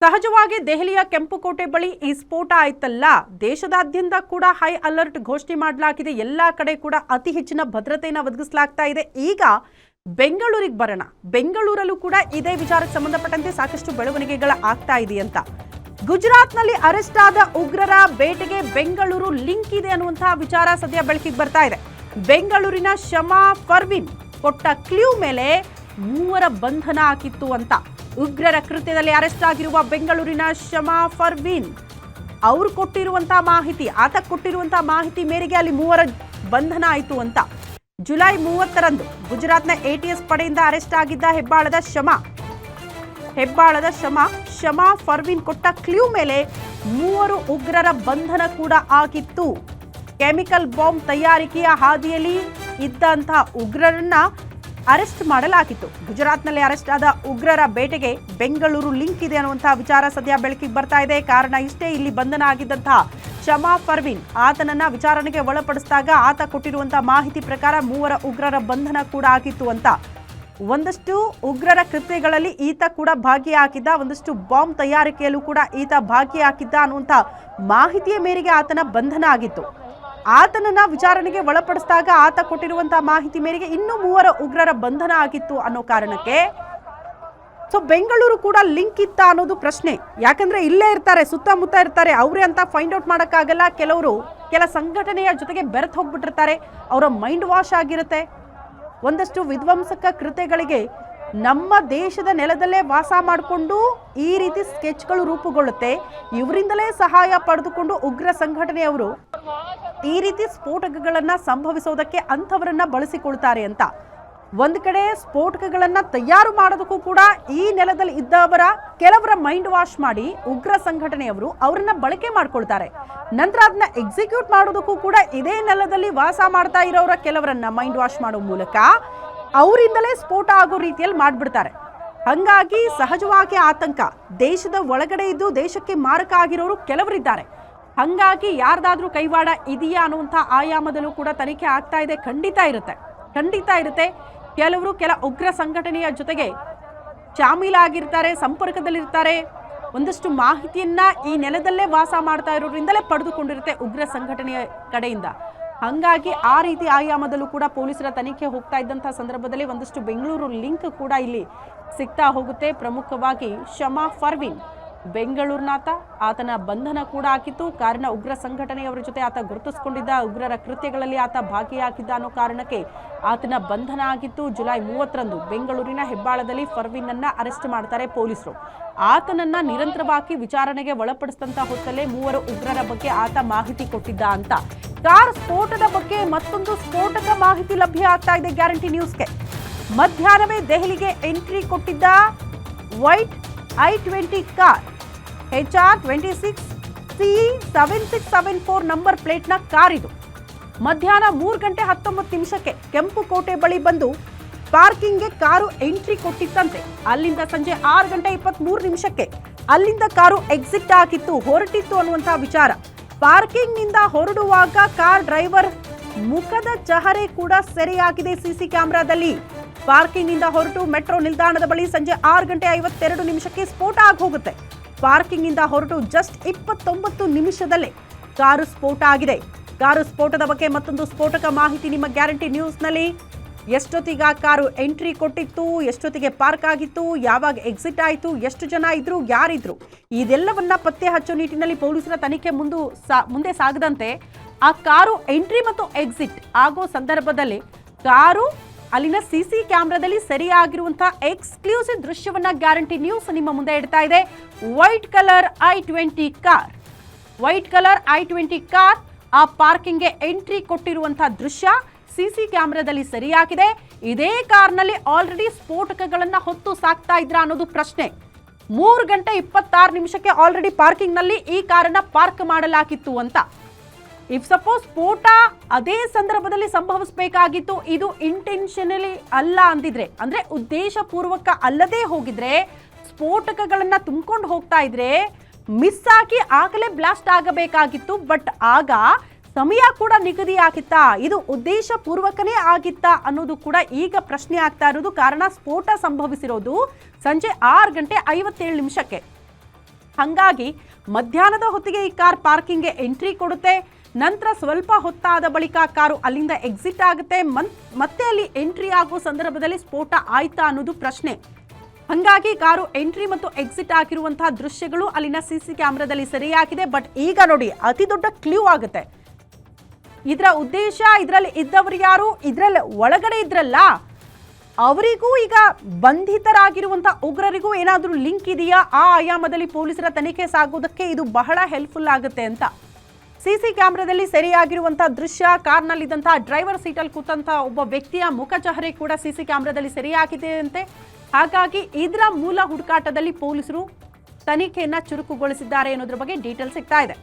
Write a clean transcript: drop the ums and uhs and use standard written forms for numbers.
ಸಹಜವಾಗಿ ದೆಹಲಿಯ ಕೆಂಪುಕೋಟೆ ಬಳಿ ಈ ಸ್ಫೋಟ ಆಯ್ತಲ್ಲ, ದೇಶದಾದ್ಯಂತ ಕೂಡ ಹೈ ಅಲರ್ಟ್ ಘೋಷಣೆ ಮಾಡಲಾಗಿದೆ. ಎಲ್ಲಾ ಕಡೆ ಕೂಡ ಅತಿ ಹೆಚ್ಚಿನ ಭದ್ರತೆಯನ್ನು ಒದಗಿಸಲಾಗ್ತಾ ಇದೆ. ಈಗ ಬೆಂಗಳೂರಿಗೆ ಬರೋಣ. ಬೆಂಗಳೂರಲ್ಲೂ ಕೂಡ ಇದೇ ವಿಚಾರಕ್ಕೆ ಸಂಬಂಧಪಟ್ಟಂತೆ ಸಾಕಷ್ಟು ಬೆಳವಣಿಗೆಗಳ ಆಗ್ತಾ ಇದೆ ಅಂತ. ಗುಜರಾತ್ನಲ್ಲಿ ಅರೆಸ್ಟ್ ಆದ ಉಗ್ರರ ಬೇಟೆಗೆ ಬೆಂಗಳೂರು ಲಿಂಕ್ ಇದೆ ಅನ್ನುವಂತಹ ವಿಚಾರ ಸದ್ಯ ಬೆಳಕಿಗೆ ಬರ್ತಾ ಇದೆ. ಬೆಂಗಳೂರಿನ ಶಮಾ ಫರ್ವಿನ್ ಕೊಟ್ಟ ಕ್ಲೂ ಮೇಲೆ ಮೂವರ ಬಂಧನ ಆಗಿತ್ತು ಅಂತ. ಉಗ್ರರ ಕೃತ್ಯದಲ್ಲಿ ಅರೆಸ್ಟ್ ಆಗಿರುವ ಬೆಂಗಳೂರಿನ ಶಮಾ ಫರ್ವಿನ್ ಅವರು ಕೊಟ್ಟಿರುವಂತಹ ಮಾಹಿತಿ, ಆತ ಕೊಟ್ಟಿರುವಂತಹ ಮಾಹಿತಿ ಮೇರೆಗೆ ಅಲ್ಲಿ ಮೂವರ ಬಂಧನ ಆಯಿತು ಅಂತ. ಜುಲೈ 30ರಂದು ಗುಜರಾತ್ನ ATS ಪಡೆಯಿಂದ ಅರೆಸ್ಟ್ ಆಗಿದ್ದ ಹೆಬ್ಬಾಳದ ಶಮಾ ಫರ್ವಿನ್ ಕೊಟ್ಟ ಕ್ಲೂ ಮೇಲೆ ಮೂವರು ಉಗ್ರರ ಬಂಧನ ಕೂಡ ಆಗಿತ್ತು. ಕೆಮಿಕಲ್ ಬಾಂಬ್ ತಯಾರಿಕೆಯ ಹಾದಿಯಲ್ಲಿ ಇದ್ದಂತಹ ಉಗ್ರರನ್ನ ಅರೆಸ್ಟ್ ಮಾಡಲಾಗಿತ್ತು. ಗುಜರಾತ್ನಲ್ಲಿ ಅರೆಸ್ಟ್ ಆದ ಉಗ್ರರ ಬೇಟೆಗೆ ಬೆಂಗಳೂರು ಲಿಂಕ್ ಇದೆ ಅನ್ನುವಂತಹ ವಿಚಾರ ಸದ್ಯ ಬೆಳಕಿಗೆ ಬರ್ತಾ ಇದೆ. ಕಾರಣ ಇಷ್ಟೇ, ಇಲ್ಲಿ ಬಂಧನ ಆಗಿದ್ದಂತಹ ಶಮಾ ಫರ್ವಿನ್ ಆತನನ್ನ ವಿಚಾರಣೆಗೆ ಒಳಪಡಿಸಿದಾಗ ಆತ ಕೊಟ್ಟಿರುವಂತಹ ಮಾಹಿತಿ ಪ್ರಕಾರ ಮೂವರ ಉಗ್ರರ ಬಂಧನ ಕೂಡ ಆಗಿತ್ತು ಅಂತ. ಒಂದಷ್ಟು ಉಗ್ರರ ಕೃತ್ಯಗಳಲ್ಲಿ ಈತ ಕೂಡ ಭಾಗಿಯಾಗಿದ್ದ, ಒಂದಷ್ಟು ಬಾಂಬ್ ತಯಾರಿಕೆಯಲ್ಲೂ ಕೂಡ ಈತ ಭಾಗಿಯಾಗಿದ್ದ ಅನ್ನುವಂಥ ಮಾಹಿತಿಯ ಮೇರೆಗೆ ಆತನ ಬಂಧನ ಆಗಿತ್ತು. ಆತನನ್ನ ವಿಚಾರಣೆಗೆ ಒಳಪಡಿಸಿದಾಗ ಆತ ಕೊಟ್ಟಿರುವಂತಹ ಮಾಹಿತಿ ಮೇರೆಗೆ ಇನ್ನೂ ಮೂವರ ಉಗ್ರರ ಬಂಧನ ಆಗಿತ್ತು ಅನ್ನೋ ಕಾರಣಕ್ಕೆ ಬೆಂಗಳೂರು ಕೂಡ ಲಿಂಕ್ ಇತ್ತ ಅನ್ನೋದು ಪ್ರಶ್ನೆ. ಯಾಕಂದ್ರೆ ಇಲ್ಲೇ ಇರ್ತಾರೆ, ಸುತ್ತಮುತ್ತ ಇರ್ತಾರೆ, ಅವರೇ ಅಂತ ಫೈಂಡ್ ಔಟ್ ಮಾಡೋಕ್ಕಾಗಲ್ಲ. ಕೆಲ ಸಂಘಟನೆಯ ಜೊತೆಗೆ ಬೆರೆತು ಹೋಗ್ಬಿಟ್ಟಿರ್ತಾರೆ, ಅವರ ಮೈಂಡ್ ವಾಶ್ ಆಗಿರುತ್ತೆ. ಒಂದಷ್ಟು ವಿಧ್ವಂಸಕ ಕೃತ್ಯಗಳಿಗೆ ನಮ್ಮ ದೇಶದ ನೆಲದಲ್ಲೇ ವಾಸ ಮಾಡಿಕೊಂಡು ಈ ರೀತಿ ಸ್ಕೆಚ್ಗಳು ರೂಪುಗೊಳ್ಳುತ್ತೆ. ಇವರಿಂದಲೇ ಸಹಾಯ ಪಡೆದುಕೊಂಡು ಉಗ್ರ ಸಂಘಟನೆಯವರು ಈ ರೀತಿ ಸ್ಫೋಟಕಗಳನ್ನ ಸಂಭವಿಸೋದಕ್ಕೆ ಅಂಥವರನ್ನ ಬಳಸಿಕೊಳ್ತಾರೆ ಅಂತ. ಒಂದ್ ಕಡೆ ಸ್ಫೋಟಕಗಳನ್ನ ತಯಾರು ಮಾಡೋದಕ್ಕೂ ಕೂಡ ಈ ನೆಲದಲ್ಲಿ ಇದ್ದವರ ಕೆಲವರ ಮೈಂಡ್ ವಾಶ್ ಮಾಡಿ ಉಗ್ರ ಸಂಘಟನೆಯವರು ಅವರನ್ನ ಬಳಕೆ ಮಾಡ್ಕೊಳ್ತಾರೆ. ನಂತರ ಅದನ್ನ ಎಕ್ಸಿಕ್ಯೂಟ್ ಮಾಡೋದಕ್ಕೂ ಕೂಡ ಇದೇ ನೆಲದಲ್ಲಿ ವಾಸ ಮಾಡ್ತಾ ಇರೋರ ಕೆಲವರನ್ನ ಮೈಂಡ್ ವಾಶ್ ಮಾಡೋ ಮೂಲಕ ಅವರಿಂದಲೇ ಸ್ಫೋಟ ಆಗೋ ರೀತಿಯಲ್ಲಿ ಮಾಡ್ಬಿಡ್ತಾರೆ. ಹಂಗಾಗಿ ಸಹಜವಾಗಿ ಆತಂಕ, ದೇಶದ ಒಳಗಡೆ ಇದ್ದು ದೇಶಕ್ಕೆ ಮಾರಕ ಆಗಿರೋರು ಕೆಲವರಿದ್ದಾರೆ. ಹಂಗಾಗಿ ಯಾರ್ದಾದ್ರೂ ಕೈವಾಡ ಇದೆಯಾ ಅನ್ನುವಂಥ ಆಯಾಮದಲ್ಲೂ ಕೂಡ ತನಿಖೆ ಆಗ್ತಾ ಇದೆ. ಖಂಡಿತ ಇರುತ್ತೆ. ಕೆಲವರು ಕೆಲ ಉಗ್ರ ಸಂಘಟನೆಯ ಜೊತೆಗೆ ಶಾಮೀಲಾಗಿರ್ತಾರೆ, ಸಂಪರ್ಕದಲ್ಲಿರ್ತಾರೆ. ಒಂದಷ್ಟು ಮಾಹಿತಿಯನ್ನ ಈ ನೆಲದಲ್ಲೇ ವಾಸ ಮಾಡ್ತಾ ಇರೋದ್ರಿಂದಲೇ ಪಡೆದುಕೊಂಡಿರುತ್ತೆ ಉಗ್ರ ಸಂಘಟನೆಯ ಕಡೆಯಿಂದ. ಹಂಗಾಗಿ ಆ ರೀತಿ ಆಯಾಮದಲ್ಲೂ ಕೂಡ ಪೊಲೀಸರ ತನಿಖೆ ಹೋಗ್ತಾ ಇದ್ದಂಥ ಸಂದರ್ಭದಲ್ಲಿ ಒಂದಷ್ಟು ಬೆಂಗಳೂರು ಲಿಂಕ್ ಕೂಡ ಇಲ್ಲಿ ಸಿಗ್ತಾ ಹೋಗುತ್ತೆ. ಪ್ರಮುಖವಾಗಿ ಶಮಾ ಫರ್ವಿನ್ ಬೆಂಗಳೂರಿನಾತ, ಆತನ ಬಂಧನ ಕೂಡ ಆಗಿತ್ತು. ಕಾರಣ ಉಗ್ರ ಸಂಘಟನೆಯವರ ಜೊತೆ ಆತ ಗುರುತಿಸಿಕೊಂಡಿದ್ದ, ಉಗ್ರರ ಕೃತ್ಯಗಳಲ್ಲಿ ಆತ ಭಾಗಿಯಾಗಿದ್ದ ಅನ್ನೋ ಕಾರಣಕ್ಕೆ ಆತನ ಬಂಧನ ಆಗಿತ್ತು. ಜುಲೈ 30ರಂದು ಬೆಂಗಳೂರಿನ ಹೆಬ್ಬಾಳದಲ್ಲಿ ಫರ್ವಿನ್ ಅನ್ನ ಅರೆಸ್ಟ್ ಮಾಡ್ತಾರೆ ಪೊಲೀಸರು. ಆತನನ್ನ ನಿರಂತರವಾಗಿ ವಿಚಾರಣೆಗೆ ಒಳಪಡಿಸಿದಂತ ಹೊತ್ತಲ್ಲೇ ಮೂವರು ಉಗ್ರರ ಬಗ್ಗೆ ಆತ ಮಾಹಿತಿ ಕೊಟ್ಟಿದ್ದ ಅಂತ. ಕಾರ್ ಸ್ಫೋಟದ ಬಗ್ಗೆ ಮತ್ತೊಂದು ಸ್ಫೋಟಕ ಮಾಹಿತಿ ಲಭ್ಯ ಆಗ್ತಾ ಇದೆ ಗ್ಯಾರಂಟಿ ನ್ಯೂಸ್ಗೆ. ಮಧ್ಯಾಹ್ನವೇ ದೆಹಲಿಗೆ ಎಂಟ್ರಿ ಕೊಟ್ಟಿದ್ದ white i20 car HR26 CE7674 number ಪ್ಲೇಟ್ನ ಕಾರ್ ಇದು. ಮಧ್ಯಾಹ್ನ 3:19 ಕೆಂಪುಕೋಟೆ ಬಳಿ ಬಂದು ಪಾರ್ಕಿಂಗ್ಗೆ ಕಾರು ಎಂಟ್ರಿ ಕೊಟ್ಟಿತ್ತಂತೆ. ಅಲ್ಲಿಂದ ಸಂಜೆ 6:23 ಅಲ್ಲಿಂದ ಕಾರು ಎಕ್ಸಿಟ್ ಆಗಿತ್ತು, ಹೊರಟಿತ್ತು ಅನ್ನುವಂಥ ವಿಚಾರ. ಪಾರ್ಕಿಂಗ್ನಿಂದ ಹೊರಡುವಾಗ ಕಾರ್ ಡ್ರೈವರ್ ಮುಖದ ಚಹರೆ ಕೂಡ ಸೆರೆಯಾಗಿದೆ ಸಿಸಿ ಕ್ಯಾಮೆರಾದಲ್ಲಿ. ಪಾರ್ಕಿಂಗ್ನಿಂದ ಹೊರಟು ಮೆಟ್ರೋ ನಿಲ್ದಾಣದ ಬಳಿ ಸಂಜೆ 6:52 ಸ್ಫೋಟ ಆಗಿ ಹೋಗುತ್ತೆ. ಪಾರ್ಕಿಂಗ್ನಿಂದ ಹೊರಟು ಜಸ್ಟ್ 29 ನಿಮಿಷದಲ್ಲೇ ಕಾರು ಸ್ಫೋಟ ಆಗಿದೆ. ಕಾರು ಸ್ಫೋಟದ ಬಗ್ಗೆ ಮತ್ತೊಂದು ಸ್ಫೋಟಕ ಮಾಹಿತಿ ನಿಮ್ಮ ಗ್ಯಾರಂಟಿ ನ್ಯೂಸ್ನಲ್ಲಿ. ಎಷ್ಟೊತ್ತಿಗೆ ಕಾರು ಎಂಟ್ರಿ ಕೊಟ್ಟಿತ್ತು, ಎಷ್ಟೊತ್ತಿಗೆ ಪಾರ್ಕ್ ಆಗಿತ್ತು, ಯಾವಾಗ ಎಕ್ಸಿಟ್ ಆಯಿತು, ಎಷ್ಟು ಜನ ಇದ್ರು, ಯಾರಿದ್ರು, ಇದೆಲ್ಲವನ್ನ ಪತ್ತೆ ಹಚ್ಚೋ ನಿಟ್ಟಿನಲ್ಲಿ ಪೊಲೀಸರ ತನಿಖೆ ಮುಂದೆ ಸಾಗದಂತೆ ಆ ಕಾರು ಎಂಟ್ರಿ ಮತ್ತು ಎಕ್ಸಿಟ್ ಆಗೋ ಸಂದರ್ಭದಲ್ಲಿ ಕಾರು ಅಲ್ಲಿನ ಸಿಸಿ ಕ್ಯಾಮೆರಾದಲ್ಲಿ ಸರಿಯಾಗಿರುವಂತಹ ಎಕ್ಸ್ಕ್ಲೂಸಿವ್ ದೃಶ್ಯವನ್ನ ಗ್ಯಾರಂಟಿ ನ್ಯೂಸ್ ನಿಮ್ಮ ಮುಂದೆ ಇಡ್ತಾ ಇದೆ. ವೈಟ್ ಕಲರ್ i20 ಕಾರ್ ಆ ಪಾರ್ಕಿಂಗ್ಗೆ ಎಂಟ್ರಿ ಕೊಟ್ಟಿರುವಂತಹ ದೃಶ್ಯ ಸಿಸಿ ಕ್ಯಾಮೆರಾದಲ್ಲಿ ಸರಿಯಾಗಿದೆ. ಇದೇ ಕಾರ್ನಲ್ಲಿ ಆಲ್ರೆಡಿ ಸ್ಫೋಟಕಗಳನ್ನ ಹೊತ್ತು ಸಾಕ್ತಾ ಇದ್ರ ಅನ್ನೋದು ಪ್ರಶ್ನೆ. 3:26 ಆಲ್ರೆಡಿ ಪಾರ್ಕಿಂಗ್ ನಲ್ಲಿ ಈ ಕಾರನ್ನ ಪಾರ್ಕ್ ಮಾಡಲಾಗಿತ್ತು ಅಂತ. ಇಫ್ ಸಪೋಸ್ ಸ್ಫೋಟ ಅದೇ ಸಂದರ್ಭದಲ್ಲಿ ಸಂಭವಿಸಬೇಕಾಗಿತ್ತು, ಇದು ಇಂಟೆನ್ಷನಲಿ ಅಲ್ಲ ಅಂದಿದ್ರೆ, ಅಂದ್ರೆ ಉದ್ದೇಶ ಪೂರ್ವಕ ಅಲ್ಲದೆ ಹೋಗಿದ್ರೆ, ಸ್ಫೋಟಕಗಳನ್ನ ತುಂಬಿಕೊಂಡು ಹೋಗ್ತಾ ಇದ್ರೆ ಮಿಸ್ ಆಗಿ ಆಗಲೇ ಬ್ಲಾಸ್ಟ್ ಆಗಬೇಕಾಗಿತ್ತು. ಬಟ್ ಆಗ ಸಮಯ ಕೂಡ ನಿಗದಿ ಆಗಿತ್ತಾ, ಇದು ಉದ್ದೇಶ ಪೂರ್ವಕನೇ ಆಗಿತ್ತಾ ಅನ್ನೋದು ಕೂಡ ಈಗ ಪ್ರಶ್ನೆ ಆಗ್ತಾ ಇರೋದು. ಕಾರಣ ಸ್ಫೋಟ ಸಂಭವಿಸಿರೋದು ಸಂಜೆ 6:57 ಹಾಗಾಗಿ ಮಧ್ಯಾಹ್ನದ ಹೊತ್ತಿಗೆ ಈ ಕಾರ್ ಪಾರ್ಕಿಂಗ್ಗೆ ಎಂಟ್ರಿ ಕೊಡುತ್ತೆ. ನಂತರ ಸ್ವಲ್ಪ ಹೊತ್ತಾದ ಬಳಿಕ ಕಾರು ಅಲ್ಲಿಂದ ಎಕ್ಸಿಟ್ ಆಗುತ್ತೆ. ಮತ್ತೆ ಅಲ್ಲಿ ಎಂಟ್ರಿ ಆಗೋ ಸಂದರ್ಭದಲ್ಲಿ ಸ್ಫೋಟ ಆಯ್ತಾ ಅನ್ನೋದು ಪ್ರಶ್ನೆ. ಹಾಗಾಗಿ ಕಾರು ಎಂಟ್ರಿ ಮತ್ತು ಎಕ್ಸಿಟ್ ಆಗಿರುವಂತಹ ದೃಶ್ಯಗಳು ಅಲ್ಲಿನ ಸಿಸಿ ಕ್ಯಾಮೆರಾದಲ್ಲಿ ಸೆರೆಯಾಗಿದೆ. ಬಟ್ ಈಗ ನೋಡಿ, ಅತಿ ದೊಡ್ಡ ಕ್ಲೂ ಆಗುತ್ತೆ. ಇದರ ಉದ್ದೇಶ, ಇದರಲ್ಲಿ ಇದ್ದವರು ಯಾರು, ಇದರಲ್ಲಿ ಒಳಗಡೆ ಇದ್ರಲ್ಲ ಅವರಿಗೂ ಈಗ ಬಂಧಿತರಾಗಿರುವಂತಹ ಉಗ್ರರಿಗೂ ಏನಾದರೂ ಲಿಂಕ್ ಇದೆಯಾ, ಆ ಆಯಾಮದಲ್ಲಿ ಪೊಲೀಸರ ತನಿಖೆ ಸಾಗೋದಕ್ಕೆ ಇದು ಬಹಳ ಹೆಲ್ಪ್ಫುಲ್ ಆಗುತ್ತೆ ಅಂತ. ಸಿಸಿ ಕ್ಯಾಮೆರಾದಲ್ಲಿ ಸೆರೆಯಾಗಿರುವಂತಹ ದೃಶ್ಯ, ಕಾರ್ನಲ್ಲಿದ್ದಂತಹ ಡ್ರೈವರ್ ಸೀಟಲ್ಲಿ ಕೂತಂತಹ ಒಬ್ಬ ವ್ಯಕ್ತಿಯ ಮುಖಚಹರೆ ಕೂಡ ಸಿಸಿ ಕ್ಯಾಮೆರಾದಲ್ಲಿ ಸೆರೆಯಾಗಿದೆ ಅಂತೆ. ಹಾಗಾಗಿ ಇದರ ಮೂಲ ಹುಡುಕಾಟದಲ್ಲಿ ಪೊಲೀಸರು ತನಿಖೆಯನ್ನ ಚುರುಕುಗೊಳಿಸಿದ್ದಾರೆ ಅನ್ನೋದ್ರ ಬಗ್ಗೆ ಡೀಟೇಲ್ ಸಿಗ್ತಾ ಇದೆ.